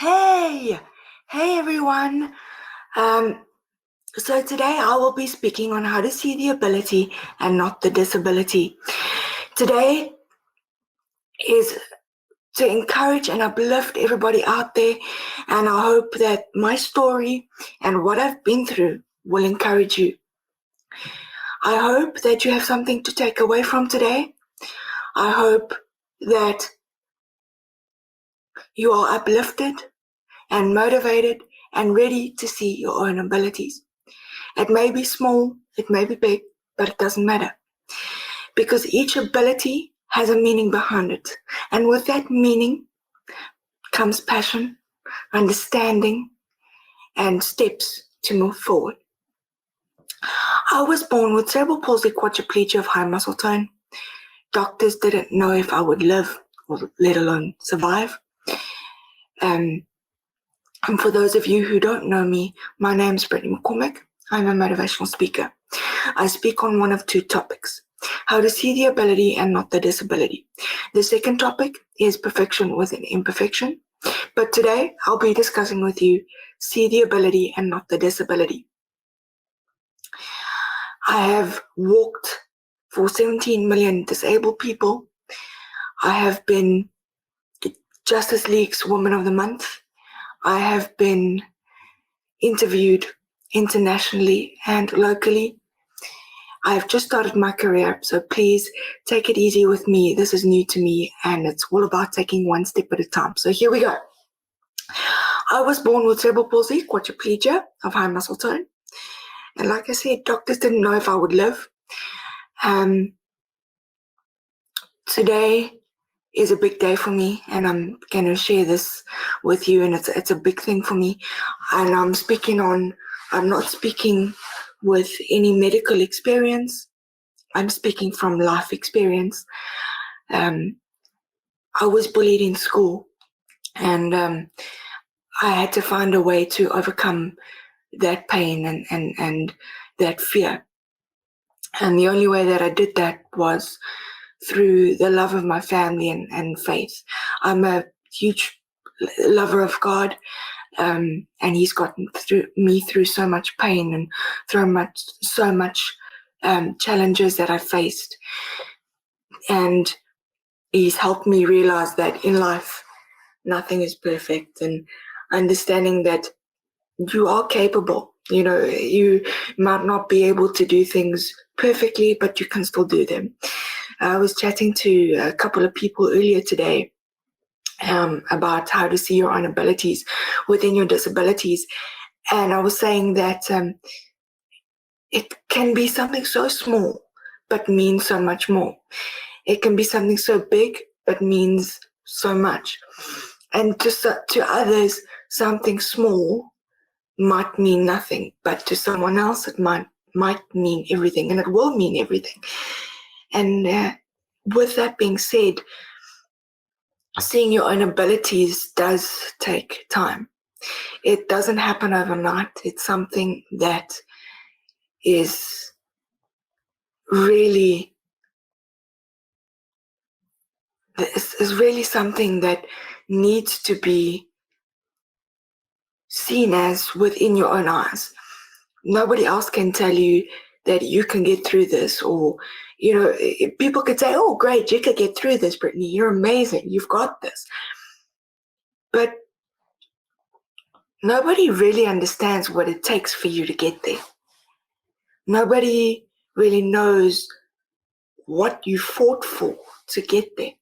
Hey, hey everyone. Um, so today I will be speaking on how to see the ability and not the disability. Today is to encourage and uplift everybody out there, and I hope that my story and what I've been through will encourage you. I hope that you have something to take away from today. I hope that you are uplifted and motivated and ready to see your own abilities. It may be small, it may be big, but it doesn't matter. Because each ability has a meaning behind it. And with that meaning comes passion, understanding, and steps to move forward. I was born with cerebral palsy quadriplegia of high muscle tone. Doctors didn't know if I would live, or let alone survive. And for those of you who don't know me, my name is Brittany McCormick. I'm a motivational speaker. I speak on one of two topics: how to see the ability and not the disability. The second topic is perfection with an imperfection. But today I'll be discussing with you see the ability and not the disability. I have walked for 17 million disabled people. I have been Justice League's Woman of the Month. I have been interviewed internationally and locally. I've just started my career, so please take it easy with me. This is new to me, and it's all about taking one step at a time. So here we go. I was born with cerebral palsy, quadriplegia of high muscle tone. And like I said, doctors didn't know if I would live. Today is a big day for me, and I'm going to share this with you, and it's a big thing for me. And I'm not speaking with any medical experience. I'm speaking from life experience. I was bullied in school, and I had to find a way to overcome that pain and that fear. And the only way that I did that was through the love of my family and faith. I'm a huge lover of God, and He's gotten me through so much pain and through so much challenges that I faced. And He's helped me realize that in life, nothing is perfect, and understanding that you are capable. You know, you might not be able to do things perfectly, but you can still do them. I was chatting to a couple of people earlier today about how to see your own abilities within your disabilities. And I was saying that it can be something so small, but means so much more. It can be something so big, but means so much. And to others, something small might mean nothing, but to someone else, it might mean everything, and it will mean everything. And with that being said, seeing your own abilities does take time. It doesn't happen overnight. It's something that is really something that needs to be seen as within your own eyes. Nobody else can tell you that you can get through this, or, you know, people could say, oh, great, you could get through this, Brittany, you're amazing, you've got this. But nobody really understands what it takes for you to get there. Nobody really knows what you fought for to get there.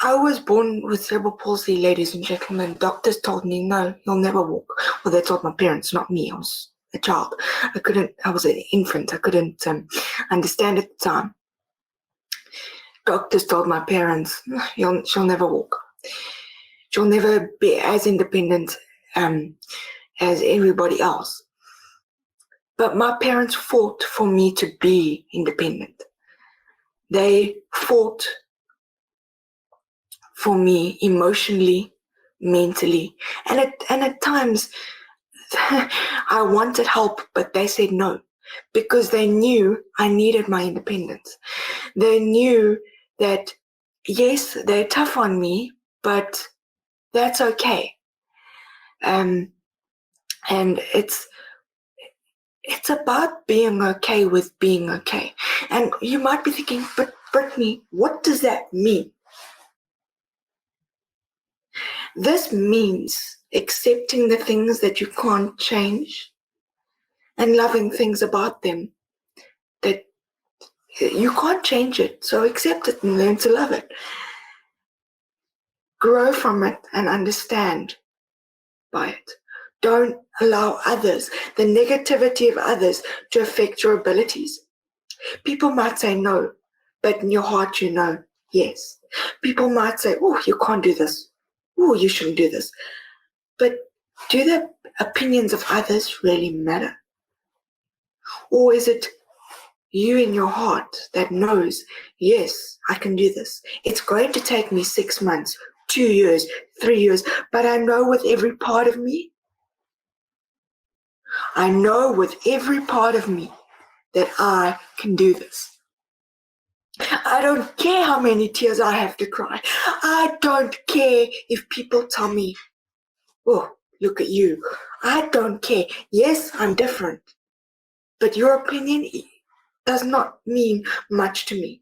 I was born with cerebral palsy, ladies and gentlemen. Doctors told me, no, you'll never walk. Well, they told my parents, not me. I was a child. I was an infant. I couldn't understand at the time. Doctors told my parents, she'll never walk. She'll never be as independent as everybody else. But my parents fought for me to be independent. They fought for me emotionally, mentally, and at times I wanted help, but they said no, because they knew I needed my independence. They knew that, yes, they're tough on me, but that's okay. And it's about being okay with being okay. And you might be thinking, but Brittany, what does that mean? This means accepting the things that you can't change and loving things about them that you can't change it. So accept it and learn to love it. Grow from it and understand by it. Don't allow others, the negativity of others, to affect your abilities. People might say no, but in your heart you know yes. People might say, oh, you can't do this. Oh, you shouldn't do this. But do the opinions of others really matter? Or is it you in your heart that knows, yes, I can do this. It's going to take me 6 months, 2 years, 3 years, but I know with every part of me, that I can do this. I don't care how many tears I have to cry. I don't care if people tell me, oh, look at you. I don't care. Yes, I'm different. But your opinion does not mean much to me.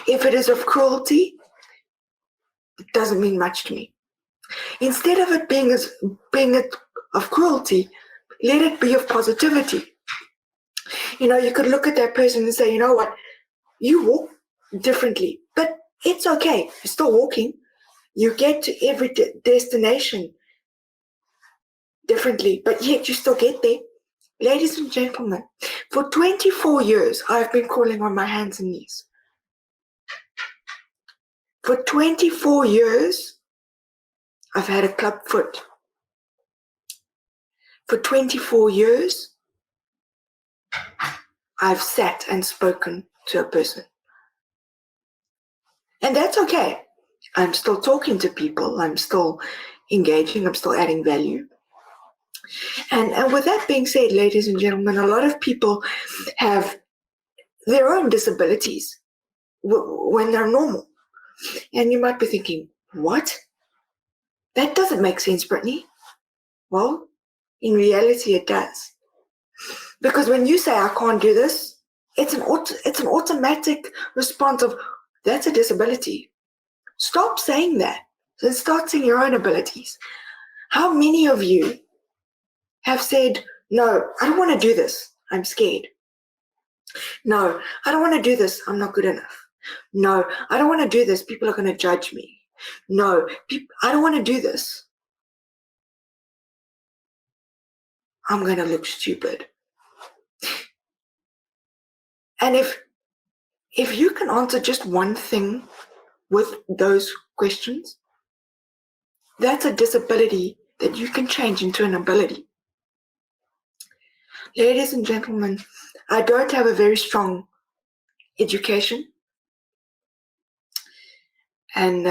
If it is of cruelty, it doesn't mean much to me. Instead of it being of cruelty, let it be of positivity. You could look at that person and say, you know what, you walk differently, but it's okay. You're still walking. You get to every destination differently, but yet you still get there. Ladies and gentlemen, for 24 years, I've been crawling on my hands and knees. For 24 years, I've had a club foot. For 24 years, I've sat and spoken to a person. And that's okay. I'm still talking to people. I'm still engaging. I'm still adding value. And with that being said, ladies and gentlemen, a lot of people have their own disabilities when they're normal. And you might be thinking, what? That doesn't make sense, Brittany. Well, in reality, it does. Because when you say, I can't do this, it's an automatic response of, that's a disability. Stop saying that and start seeing your own abilities. How many of you have said, no, I don't want to do this. I'm scared. No, I don't want to do this. I'm not good enough. No, I don't want to do this. People are going to judge me. No, I don't want to do this. I'm going to look stupid. And if you can answer just one thing with those questions, that's a disability that you can change into an ability. Ladies and gentlemen, I don't have a very strong education. And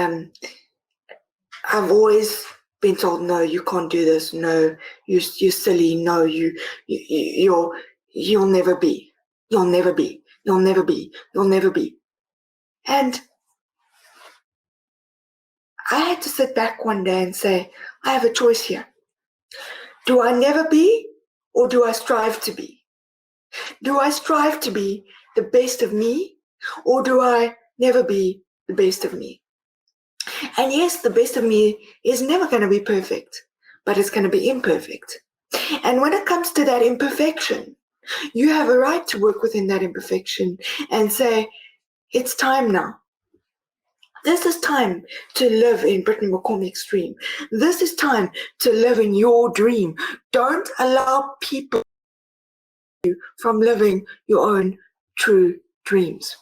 I've always been told, no, you can't do this. No, you're silly. No, you'll never be. You'll never be. You'll never be. You'll never be. And I had to sit back one day and say, I have a choice here. Do I never be, or do I strive to be? Do I strive to be the best of me, or do I never be the best of me? And yes, the best of me is never going to be perfect, but it's going to be imperfect. And when it comes to that imperfection, you have a right to work within that imperfection and say, it's time now. This is time to live in Brittany McCormick's dream. This is time to live in your dream. Don't allow people from living your own true dreams.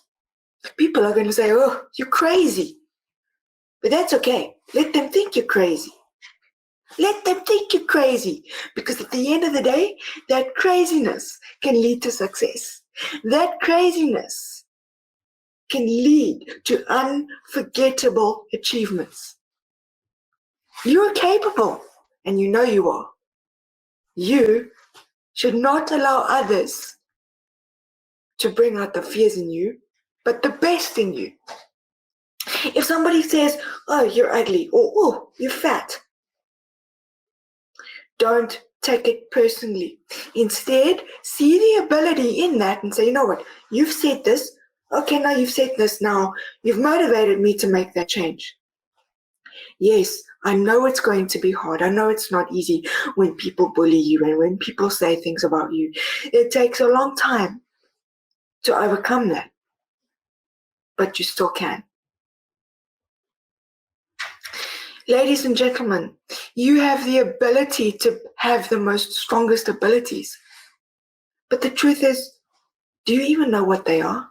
People are going to say, oh, you're crazy. But that's okay. Let them think you're crazy. Let them think you're crazy. Because at the end of the day, that craziness can lead to success. That craziness can lead to unforgettable achievements. You're capable, and you know you are. You should not allow others to bring out the fears in you, but the best in you. If somebody says, oh, you're ugly, or oh, you're fat, don't take it personally. Instead, see the ability in that and say, you know what, you've said this. Okay, now you've said this. Now you've motivated me to make that change. Yes, I know it's going to be hard. I know it's not easy when people bully you and when people say things about you. It takes a long time to overcome that, but you still can. Ladies and gentlemen, you have the ability to have the most strongest abilities. But the truth is, do you even know what they are?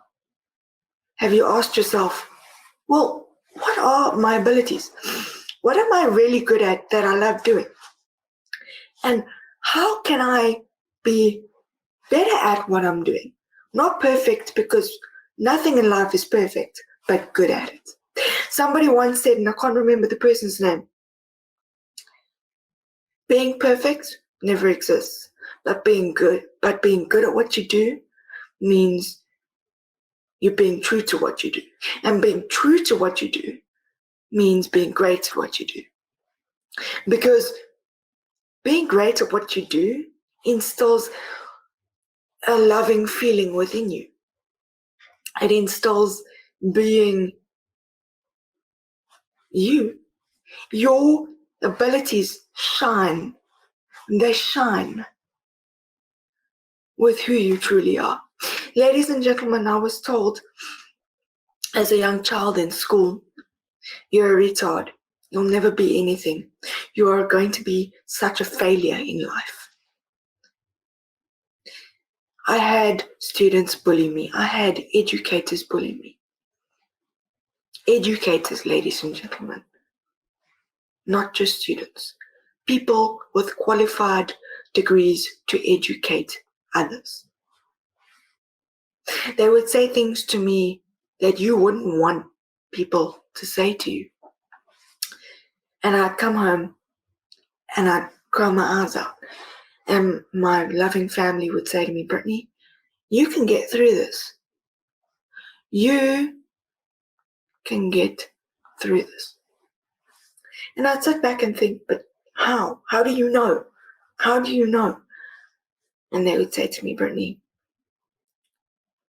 Have you asked yourself, well, what are my abilities? What am I really good at that I love doing? And how can I be better at what I'm doing? Not perfect, because nothing in life is perfect, but good at it. Somebody once said, and I can't remember the person's name, being perfect never exists, but being good at what you do means you're being true to what you do. And being true to what you do means being great at what you do. Because being great at what you do instills a loving feeling within you. It instills being you. Your abilities shine. They shine with who you truly are. Ladies and gentlemen, I was told as a young child in school, you're a retard. You'll never be anything. You are going to be such a failure in life. I had students bully me. I had educators bully me. Educators, ladies and gentlemen, not just students. People with qualified degrees to educate others. They would say things to me that you wouldn't want people to say to you. And I'd come home and I'd cry my eyes out. And my loving family would say to me, Brittany, you can get through this. You can get through this. And I'd sit back and think, but how? How do you know? How do you know? And they would say to me, Brittany,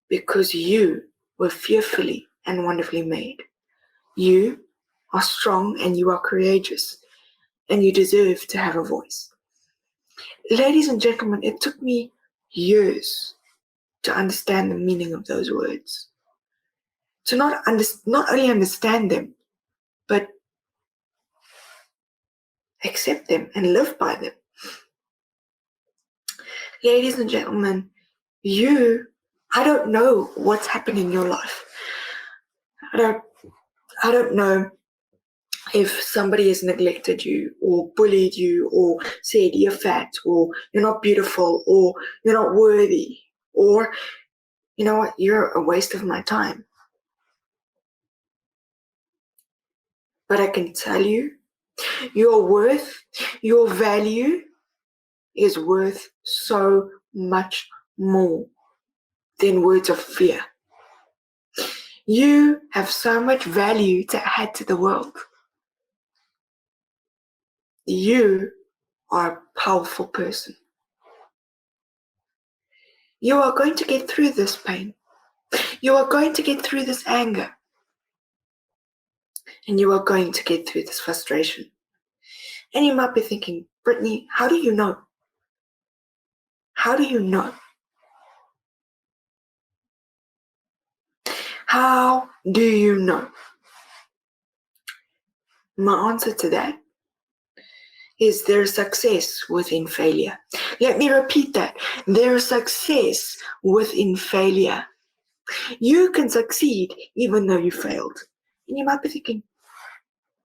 because you were fearfully and wonderfully made. You are strong and you are courageous and you deserve to have a voice. Ladies and gentlemen, it took me years to understand the meaning of those words. To not only understand them, but accept them and live by them. Ladies and gentlemen, I don't know what's happened in your life. I don't know if somebody has neglected you or bullied you or said you're fat or you're not beautiful or you're not worthy or, you know what, you're a waste of my time. But I can tell you, your worth, your value is worth so much more than words of fear. You have so much value to add to the world. You are a powerful person. You are going to get through this pain. You are going to get through this anger. And you are going to get through this frustration. And you might be thinking, Brittany, how do you know? How do you know? How do you know? My answer to that is there's success within failure. Let me repeat that. There's success within failure. You can succeed even though you failed. And you might be thinking,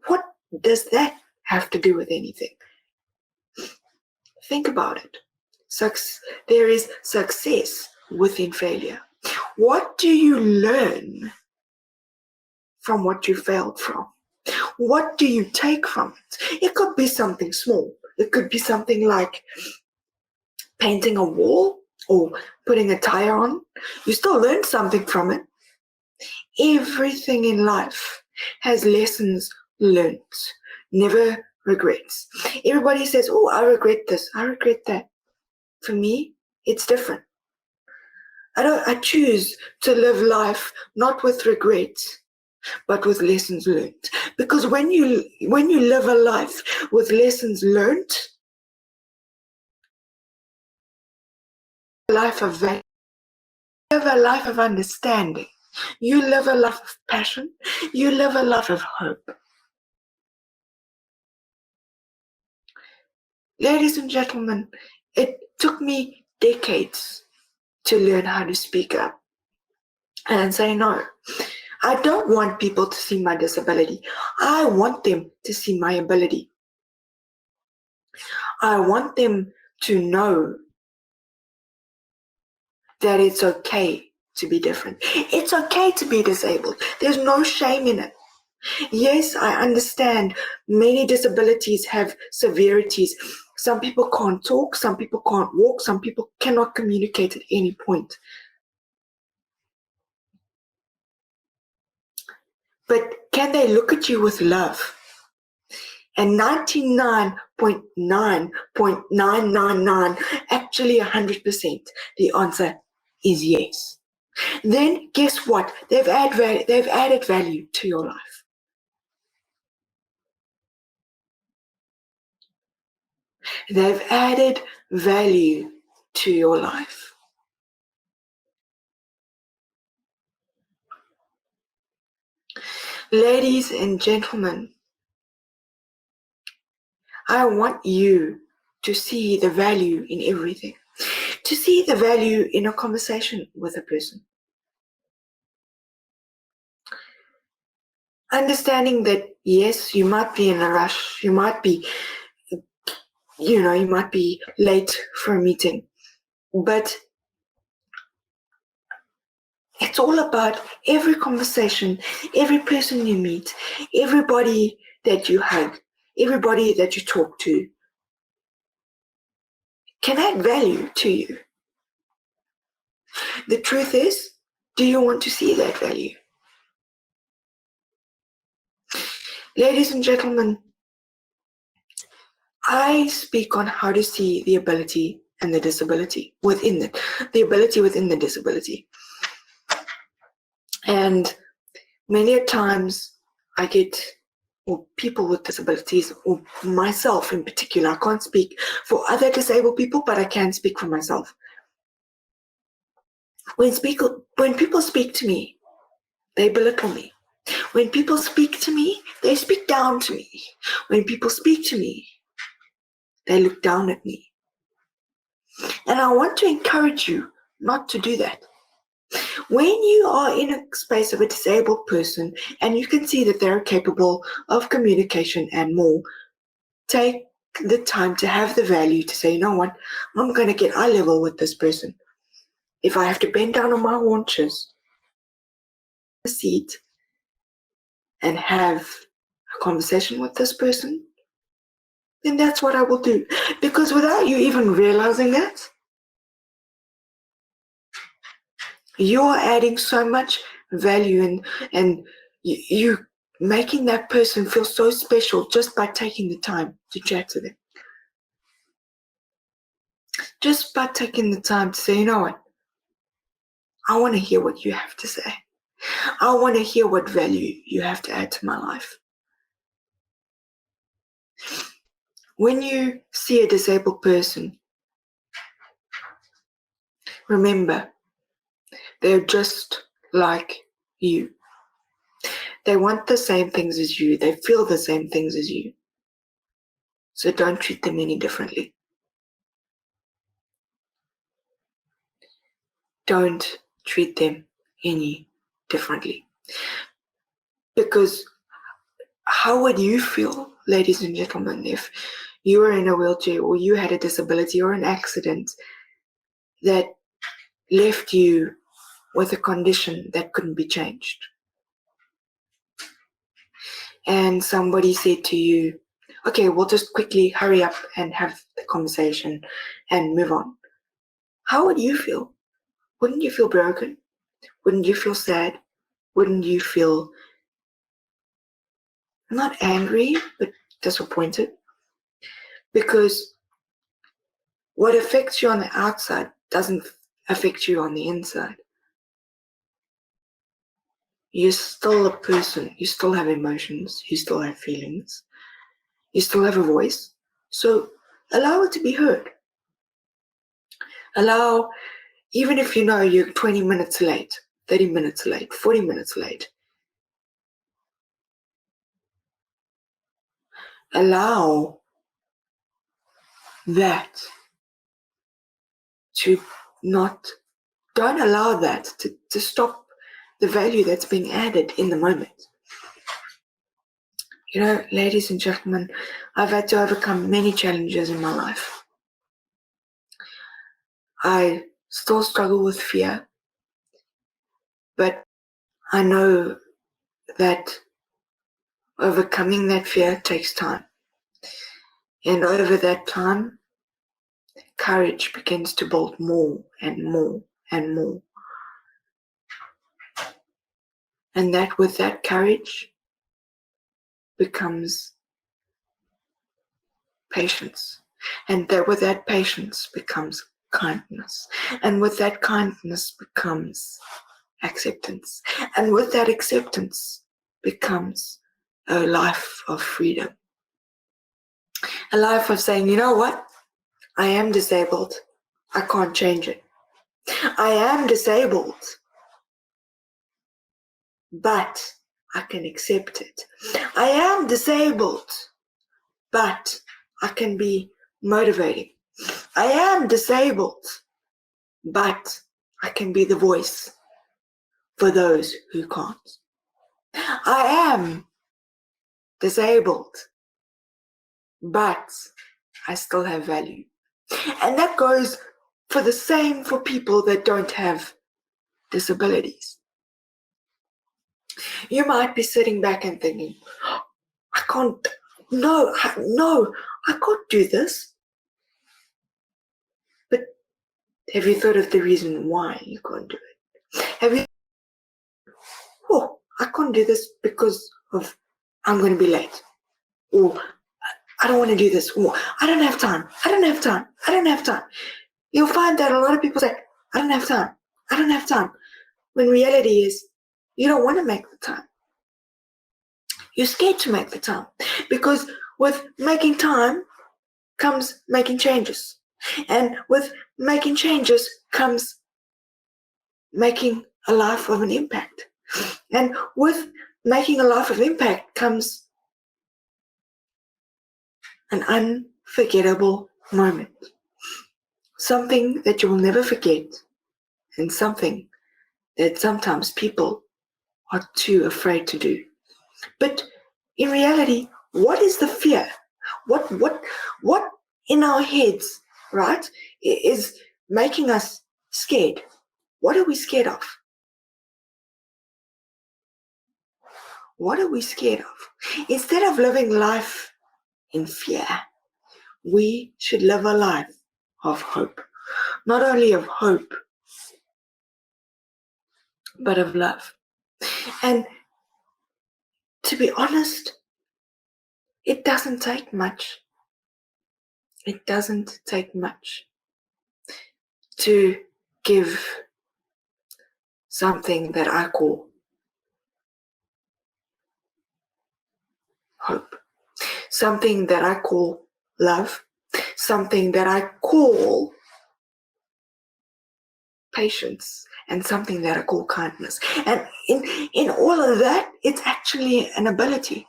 what does that have to do with anything? Think about it. There is success within failure. What do you learn from what you failed from? What do you take from it? It could be something small. It could be something like painting a wall or putting a tire on. You still learn something from it. Everything in life has lessons learned, never regrets. Everybody says, oh, I regret this, I regret that. For me, it's different. I choose to live life not with regrets, but with lessons learned. Because when you live a life with lessons learned, life of value, you live a life of understanding. You live a life of passion. You live a life of hope. Ladies and gentlemen, it took me decades to learn how to speak up and say no. I don't want people to see my disability. I want them to see my ability. I want them to know that it's okay to be different. It's okay to be disabled. There's no shame in it. Yes, I understand many disabilities have severities. Some people can't talk, some people can't walk, some people cannot communicate at any point. But can they look at you with love? And 99.9.999, actually 100%, the answer is yes. Then guess what? They've added value to your life. They've added value to your life. Ladies and gentlemen, I want you to see the value in everything, to see the value in a conversation with a person. Understanding that, yes, you might be in a rush, you might be late for a meeting, but it's all about every conversation, every person you meet, everybody that you hug, everybody that you talk to can add value to you. The truth is, do you want to see that value? Ladies and gentlemen, I speak on how to see the ability and the disability within it, the ability within the disability. And many a times I get, or people with disabilities, or myself in particular, I can't speak for other disabled people, but I can speak for myself. When people speak to me, they belittle me. When people speak to me, they speak down to me. When people speak to me, they look down at me. And I want to encourage you not to do that. When you are in a space of a disabled person and you can see that they're capable of communication and more, take the time to have the value to say, you know what, I'm going to get eye level with this person. If I have to bend down on my haunches, a seat, and have a conversation with this person, then that's what I will do. Because without you even realizing that, you're adding so much value and you making that person feel so special just by taking the time to chat to them. Just by taking the time to say, you know what, I want to hear what you have to say. I want to hear what value you have to add to my life. When you see a disabled person, remember, they're just like you. They want the same things as you. They feel the same things as you. So don't treat them any differently. Don't treat them any differently. Because how would you feel, ladies and gentlemen, if you were in a wheelchair or you had a disability or an accident that left you with a condition that couldn't be changed? And somebody said to you, okay, we'll just quickly hurry up and have the conversation and move on. How would you feel? Wouldn't you feel broken? Wouldn't you feel sad? Wouldn't you feel I'm not angry, but disappointed. Because what affects you on the outside doesn't affect you on the inside. You're still a person. You still have emotions. You still have feelings. You still have a voice. So allow it to be heard. Allow, even if you know you're 20 minutes late, 30 minutes late, 40 minutes late, allow that to not, don't allow that to stop the value that's being added in the moment. You know, ladies and gentlemen, I've had to overcome many challenges in my life. I still struggle with fear, but I know that overcoming that fear takes time. And over that time, courage begins to build more and more and more. And that with that courage becomes patience. And that with that patience becomes kindness. And with that kindness becomes acceptance. And with that acceptance becomes a life of freedom. A life of saying, you know what? I am disabled. I can't change it. I am disabled, but I can accept it. I am disabled, but I can be motivating. I am disabled, but I can be the voice for those who can't. I am disabled, but I still have value. And that goes for the same for people that don't have disabilities. You might be sitting back and thinking, I can't, no, I can't do this. But have you thought of the reason why you can't do it? Have you, I can't do this because of I'm going to be late. Or I don't want to do this. Or I don't have time. I don't have time. I don't have time. You'll find that a lot of people say, I don't have time. I don't have time. When reality is, you don't want to make the time. You're scared to make the time. Because with making time comes making changes. And with making changes comes making a life of an impact. And with making a life of impact comes an unforgettable moment. Something that you will never forget, and something that sometimes people are too afraid to do. But in reality, what is the fear? What in our heads, right, is making us scared? What are we scared of? What are we scared of? Instead of living life in fear, we should live a life of hope. Not only of hope, but of love. And to be honest, it doesn't take much. It doesn't take much to give something that I call hope. Something that I call love. Something that I call patience, and something that I call kindness. And in all of that, it's actually an ability.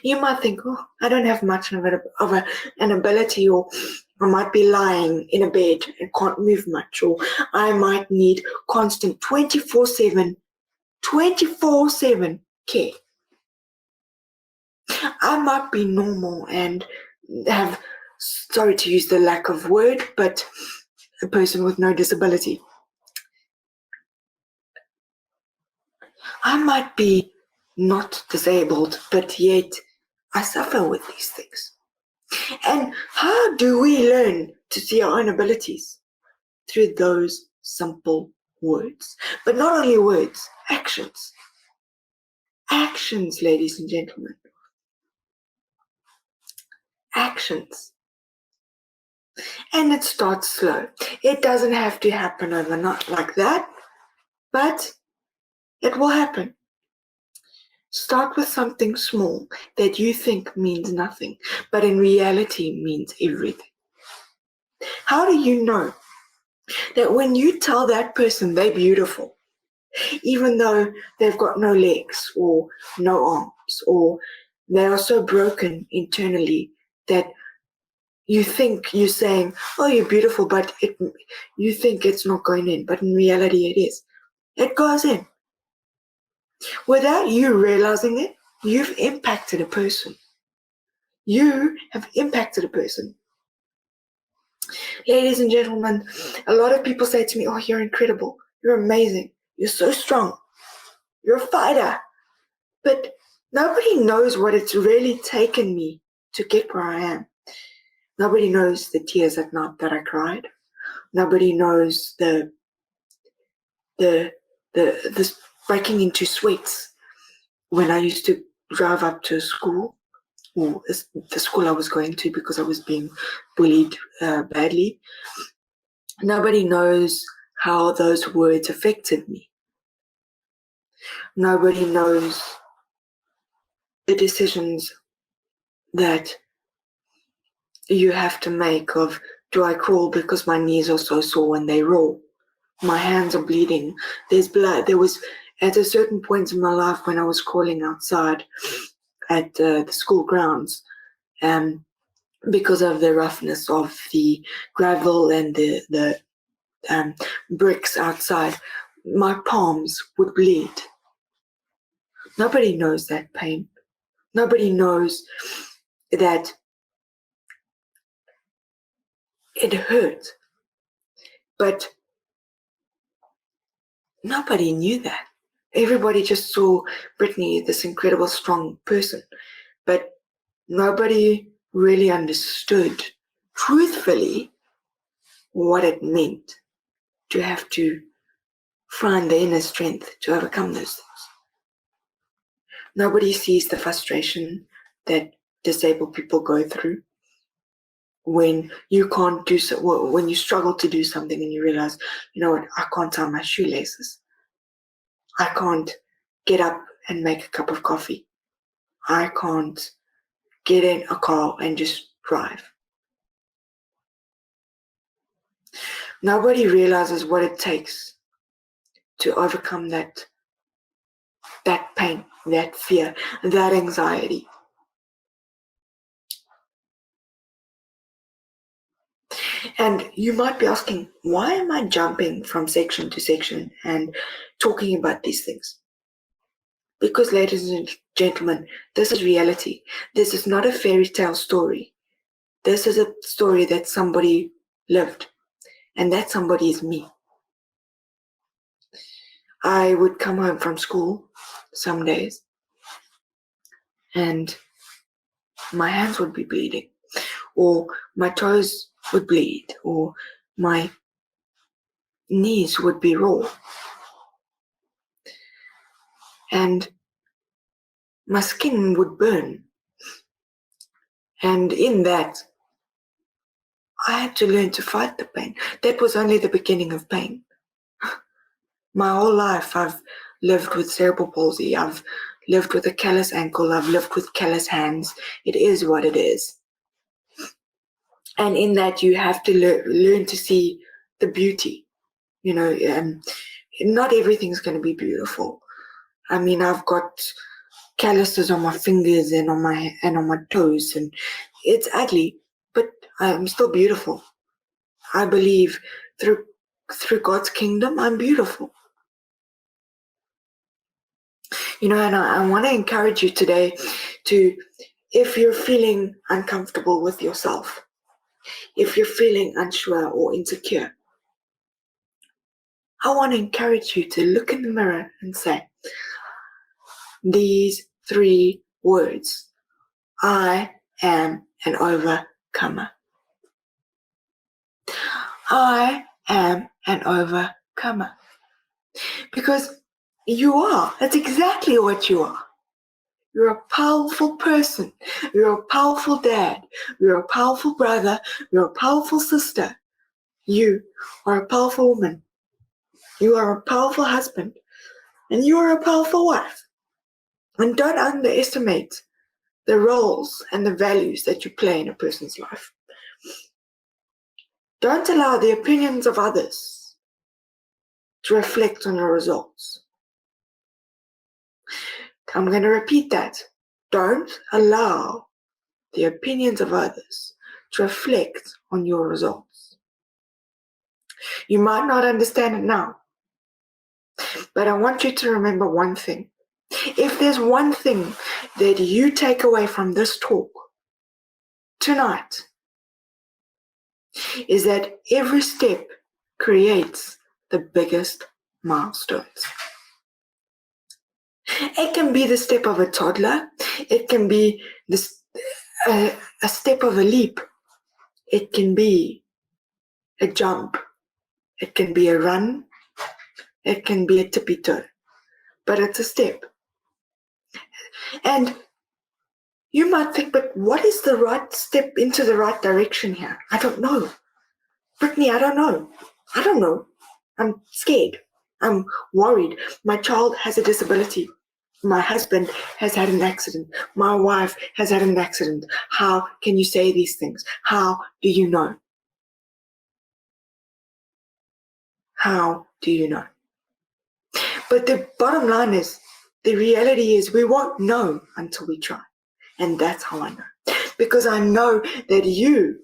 You might think, oh, I don't have much of an ability, or I might be lying in a bed and can't move much, or I might need constant 24/7 care. I might be normal and have, sorry to use the lack of word, but a person with no disability. I might be not disabled, but yet I suffer with these things. And how do we learn to see our own abilities? Through those simple words. But not only words, actions. Actions, ladies and gentlemen. Actions. And it starts slow. It doesn't have to happen overnight like that, but it will happen. Start with something small that you think means nothing, but in reality means everything. How do you know that when you tell that person they're beautiful, even though they've got no legs or no arms, or they are so broken internally that you think you're saying, oh, you're beautiful, but you think it's not going in, but in reality it is. It goes in. Without you realizing it, you've impacted a person. You have impacted a person. Ladies and gentlemen, a lot of people say to me, oh, you're incredible. You're amazing. You're so strong. You're a fighter. But nobody knows what it's really taken me to get where I am. Nobody knows the tears at night that I cried. Nobody knows the breaking into sweats when I used to drive up to school, or the school I was going to, because I was being bullied badly. Nobody knows how those words affected me. Nobody knows the decisions that you have to make of, do I crawl because my knees are so sore when they roll? My hands are bleeding. There's blood. There was, at a certain point in my life when I was crawling outside at the school grounds, because of the roughness of the gravel and the bricks outside, my palms would bleed. Nobody knows that pain. Nobody knows that it hurt. But nobody knew that. Everybody just saw Brittany, this incredible, strong person. But nobody really understood, truthfully, what it meant to have to find the inner strength to overcome those things. Nobody sees the frustration that disabled people go through when you can't do so, when you struggle to do something and you realize, you know what, I can't tie my shoelaces. I can't get up and make a cup of coffee. I can't get in a car and just drive. Nobody realizes what it takes to overcome that pain, that fear, that anxiety. And you might be asking, why am I jumping from section to section and talking about these things? Because, ladies and gentlemen, this is reality. This is not a fairy tale story. This is a story that somebody lived, and that somebody is me. I would come home from school some days, and my hands would be bleeding, or my toes would bleed, or my knees would be raw. And my skin would burn. And in that, I had to learn to fight the pain. That was only the beginning of pain. My whole life, I've lived with cerebral palsy. I've lived with a callous ankle. I've lived with callous hands. It is what it is. And in that, you have to learn to see the beauty. You know, not everything's going to be beautiful. I mean, I've got calluses on my fingers and on my toes, and it's ugly, but I'm still beautiful. I believe through God's kingdom, I'm beautiful. You know, and I want to encourage you today to, if you're feeling uncomfortable with yourself, if you're feeling unsure or insecure, I want to encourage you to look in the mirror and say these 3 words: I am an overcomer. I am an overcomer. Because you are. That's exactly what you are. You're a powerful person. You're a powerful dad. You're a powerful brother. You're a powerful sister. You are a powerful woman. You are a powerful husband. And you are a powerful wife. And don't underestimate the roles and the values that you play in a person's life. Don't allow the opinions of others to reflect on your results. I'm going to repeat that. Don't allow the opinions of others to reflect on your results. You might not understand it now, but I want you to remember one thing. If there's one thing that you take away from this talk tonight, is that every step creates the biggest milestones. It can be the step of a toddler. It can be a step of a leap. It can be a jump. It can be a run. It can be a tippy toe. But it's a step. And you might think, but what is the right step into the right direction here? I don't know. Brittany, I don't know. I don't know. I'm scared. I'm worried. My child has a disability. My husband has had an accident. My wife has had an accident. How can you say these things? How do you know? How do you know? But the bottom line is, the reality is we won't know until we try. And that's how I know. Because I know that you,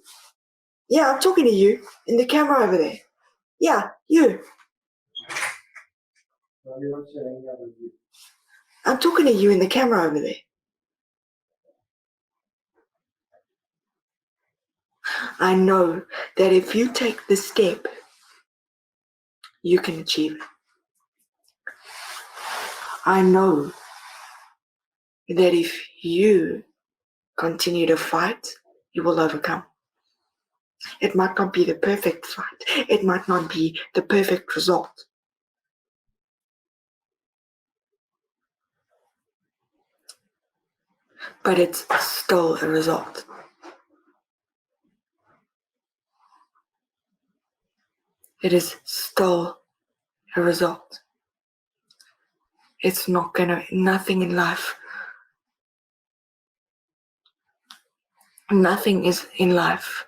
I'm talking to you in the camera over there. Yeah, you. I'm talking to you in the camera over there. I know that if you take the step, you can achieve it. I know that if you continue to fight, you will overcome. It might not be the perfect fight. It might not be the perfect result. But it's still a result. It is still a result. It's not nothing in life. Nothing is in life.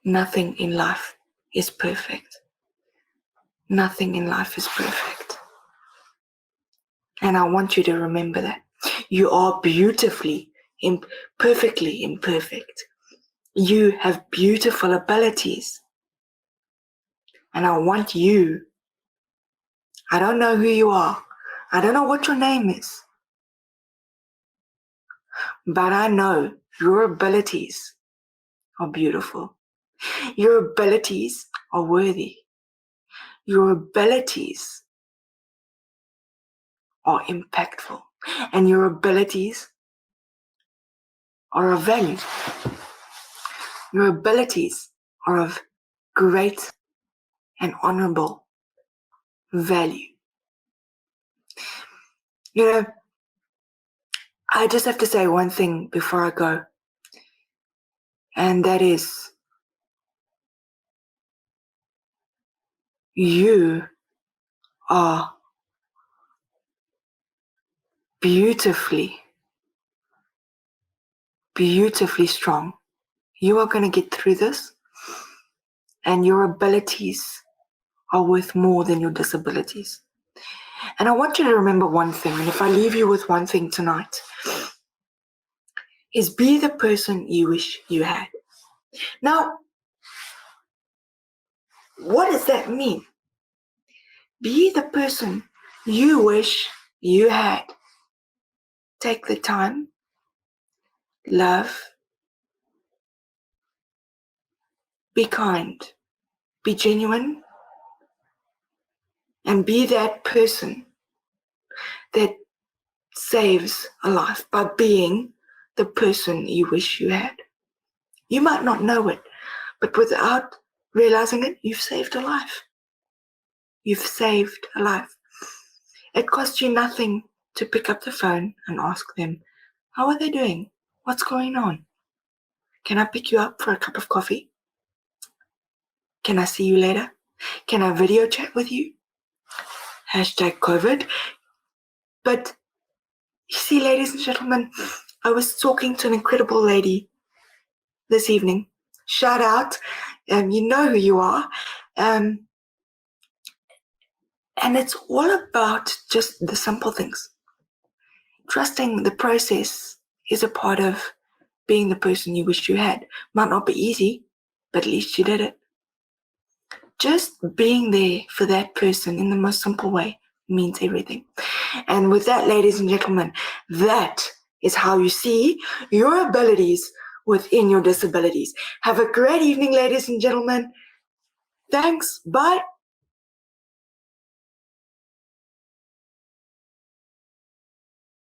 Nothing in life is perfect. Nothing in life is perfect. And I want you to remember that. You are beautifully, perfectly imperfect. You have beautiful abilities. And I want you, I don't know who you are. I don't know what your name is. But I know your abilities are beautiful. Your abilities are worthy. Your abilities are impactful. And your abilities are of value. Your abilities are of great and honorable value. You know, I just have to say one thing before I go. And that is, you are beautifully strong. You are going to get through this, and your abilities are worth more than your disabilities. And I want you to remember one thing, and if I leave you with one thing tonight, is be the person you wish you had. Now, what does that mean? Be the person you wish you had. Take the time, love, be kind, be genuine, and be that person that saves a life by being the person you wish you had. You might not know it, but without realizing it, you've saved a life. You've saved a life. It costs you nothing to pick up the phone and ask them, how are they doing? What's going on? Can I pick you up for a cup of coffee? Can I see you later? Can I video chat with you? #COVID. But you see, ladies and gentlemen, I was talking to an incredible lady this evening. Shout out. You know who you are. And it's all about just the simple things. Trusting the process is a part of being the person you wish you had. Might not be easy, but at least you did it. Just being there for that person in the most simple way means everything. And with that, ladies and gentlemen, that is how you see your abilities within your disabilities. Have a great evening, ladies and gentlemen. Thanks. Bye.